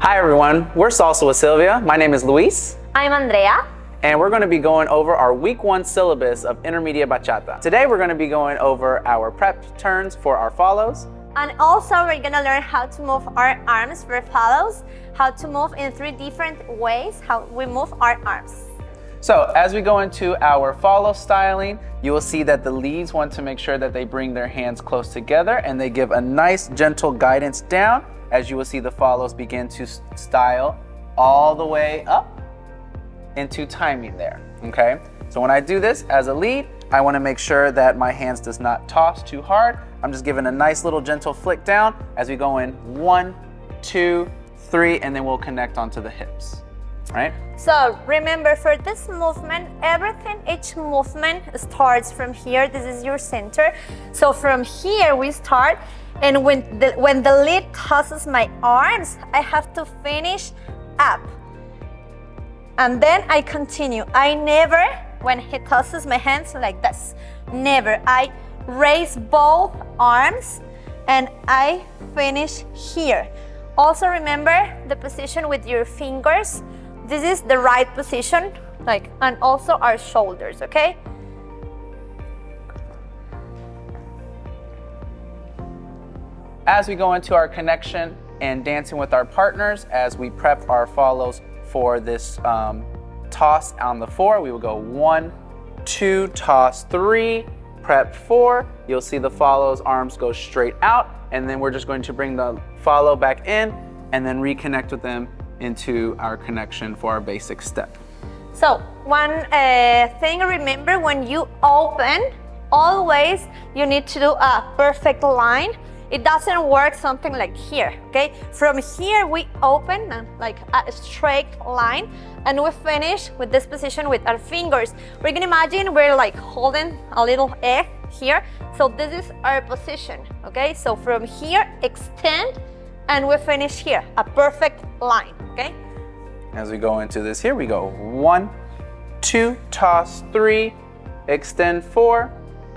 Hi everyone, we're Salsa with Silvia. My name is Luis. I'm Andrea. And we're going to be going over our week 1 syllabus of Intermediate Bachata. Today we're going to be going over our prep turns for our follows. And also we're going to learn how to move our arms for follows, how to move in 3 different ways, how we move our arms. So as we go into our follow styling, you will see that the leads want to make sure that they bring their hands close together and they give a nice gentle guidance down as you will see the follows begin to style all the way up into timing there, okay? So when I do this as a lead, I wanna make sure that my hands does not toss too hard. I'm just giving a nice little gentle flick down as we go in 1, 2, 3, and then we'll connect onto the hips, right? So remember, for this movement, each movement starts from here. This is your center. So from here we start, and when the lead tosses my arms, I have to finish up. And then I continue. I never, when he tosses my hands like this, never. I raise both arms and I finish here. Also remember the position with your fingers. This is the right position, and also our shoulders, okay? As we go into our connection and dancing with our partners, as we prep our follows for this toss on the 4, we will go 1, 2, toss 3, prep 4. You'll see the follows arms go straight out, and then we're just going to bring the follow back in and then reconnect with them into our connection for our basic step. So one thing, remember, when you open, always you need to do a perfect line. It doesn't work something like here, okay? From here we open like a straight line, and we finish with this position with our fingers. We can imagine we're like holding a little egg here. So this is our position, okay? So from here, extend, and we finish here, a perfect line, okay? As we go into this here, we go 1, 2, toss 3, extend 4,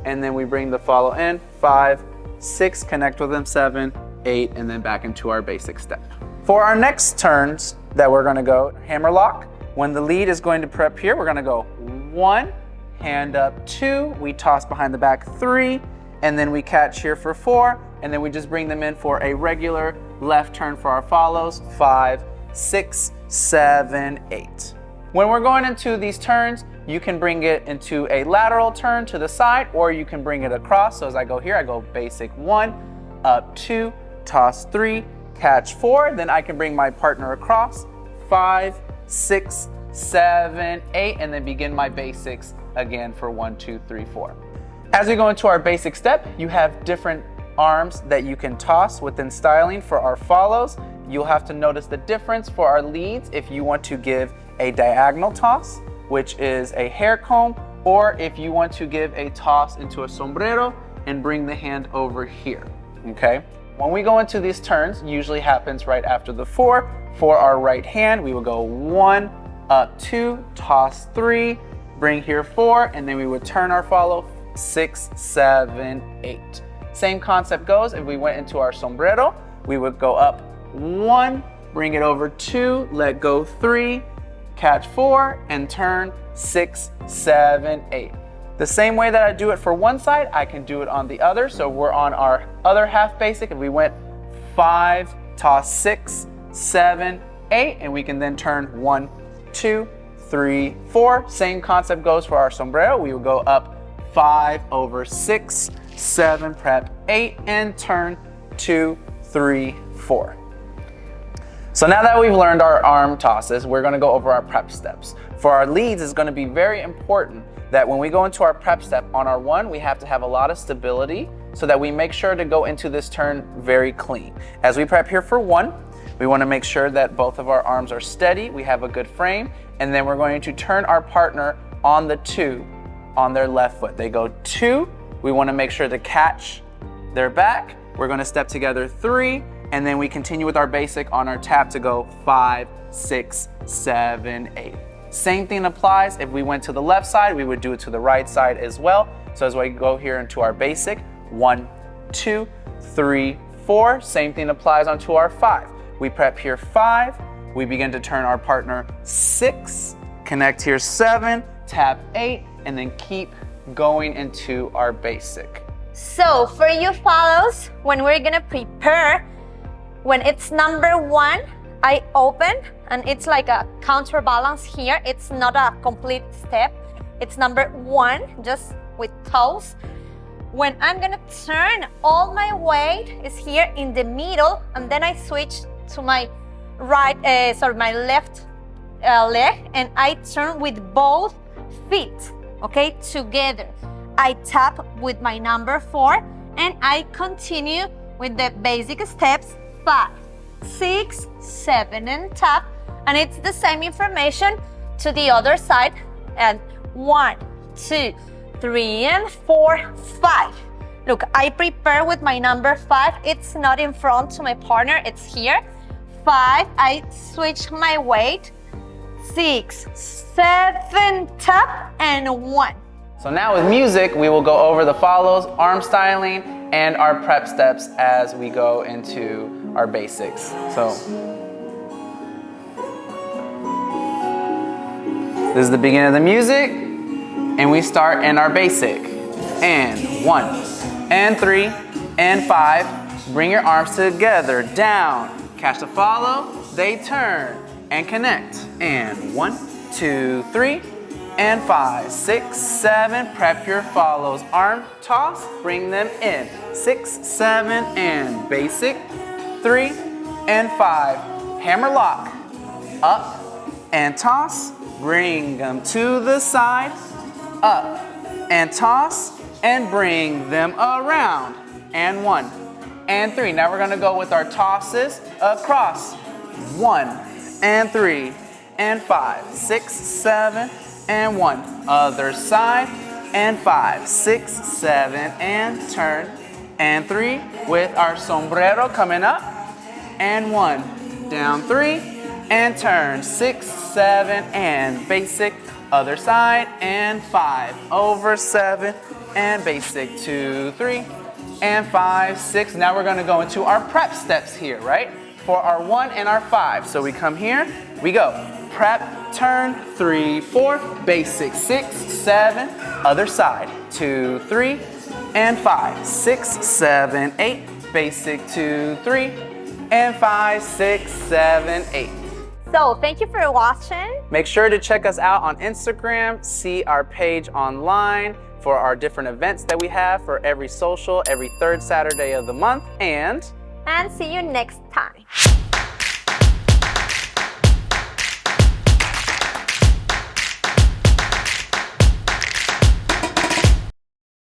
and then we bring the follow in, 5, 6, connect with them, 7, 8, and then back into our basic step. For our next turns that we're gonna go, hammer lock. When the lead is going to prep here, we're gonna go 1, hand up 2, we toss behind the back 3, and then we catch here for 4, and then we just bring them in for a regular left turn for our follows, 5, 6, 7, 8. When we're going into these turns, you can bring it into a lateral turn to the side, or you can bring it across. So as I go here, I go basic 1, up 2, toss 3, catch 4. Then I can bring my partner across, 5, 6, 7, 8, and then begin my basics again for 1, 2, 3, 4. As we go into our basic step, you have different arms that you can toss within styling for our follows. You'll have to notice the difference for our leads if you want to give a diagonal toss, which is a hair comb, or if you want to give a toss into a sombrero and bring the hand over here, okay? When we go into these turns, usually happens right after the 4. For our right hand, we will go 1, up 2, toss 3, bring here 4, and then we would turn our follow 6, 7, 8. Same concept goes if we went into our sombrero, we would go up 1, bring it over 2, let go 3, catch 4, and turn 6, 7, 8. The same way that I do it for one side, I can do it on the other. So we're on our other half basic. If we went 5, toss 6, 7, 8, and we can then turn 1, 2, 3, 4. Same concept goes for our sombrero. We will go up 5 over 6, 7, prep 8, and turn 2, 3, 4. So now that we've learned our arm tosses, we're gonna go over our prep steps. For our leads, it's gonna be very important that when we go into our prep step on our 1, we have to have a lot of stability so that we make sure to go into this turn very clean. As we prep here for 1, we wanna make sure that both of our arms are steady, we have a good frame, and then we're going to turn our partner on the 2 on their left foot. They go 2, we wanna make sure to catch their back. We're gonna step together 3, and then we continue with our basic on our tap to go 5, 6, 7, 8. Same thing applies if we went to the left side, we would do it to the right side as well. So as we go here into our basic, 1, 2, 3, 4, same thing applies onto our 5. we prep here 5, we begin to turn our partner 6, connect here 7, tap 8, and then keep going into our basic. So for you follows, when we're gonna prepare, when it's number 1, I open and it's like a counterbalance here. It's not a complete step. It's number 1, just with toes. When I'm gonna turn, all my weight is here in the middle, and then I switch to my my left leg, and I turn with both feet, okay, together. I tap with my number 4, and I continue with the basic steps, 5, 6, 7, and tap, and it's the same information to the other side, and 1, 2, 3, and 4, 5. Look, I prepare with my number 5. It's not in front to my partner, it's here. 5, I switch my weight. 6, 7, tap, and 1. So now with music, we will go over the follows, arm styling, and our prep steps as we go into our basics. So this is the beginning of the music, and we start in our basic. And 1, and 3, and 5. Bring your arms together, down. Catch the follow, they turn, and connect. And 1, 2, 3, and 5, 6, 7. Prep your follows. Arm toss, bring them in. 6, 7, and basic. 3, and 5. Hammer lock, up, and toss. Bring them to the side, up, and toss, and bring them around. And 1, and 3. Now we're gonna go with our tosses across. 1, and 3, and 5, 6, 7, and 1. Other side, and 5, 6, 7, and turn. And 3 with our sombrero coming up. And 1, down 3, and turn. 6, 7, and basic. Other side, and 5, over 7, and basic. 2, 3, and 5, 6. Now we're gonna go into our prep steps here, right? For our 1 and our 5. So we come here, we go. Prep, turn, 3, 4, basic, 6, 7, other side, 2, 3, and 5, 6, 7, 8, basic, 2, 3, and 5, 6, 7, 8. So thank you for watching. Make sure to check us out on Instagram, see our page online for our different events that we have for every social, every 3rd Saturday of the month, and And see you next time.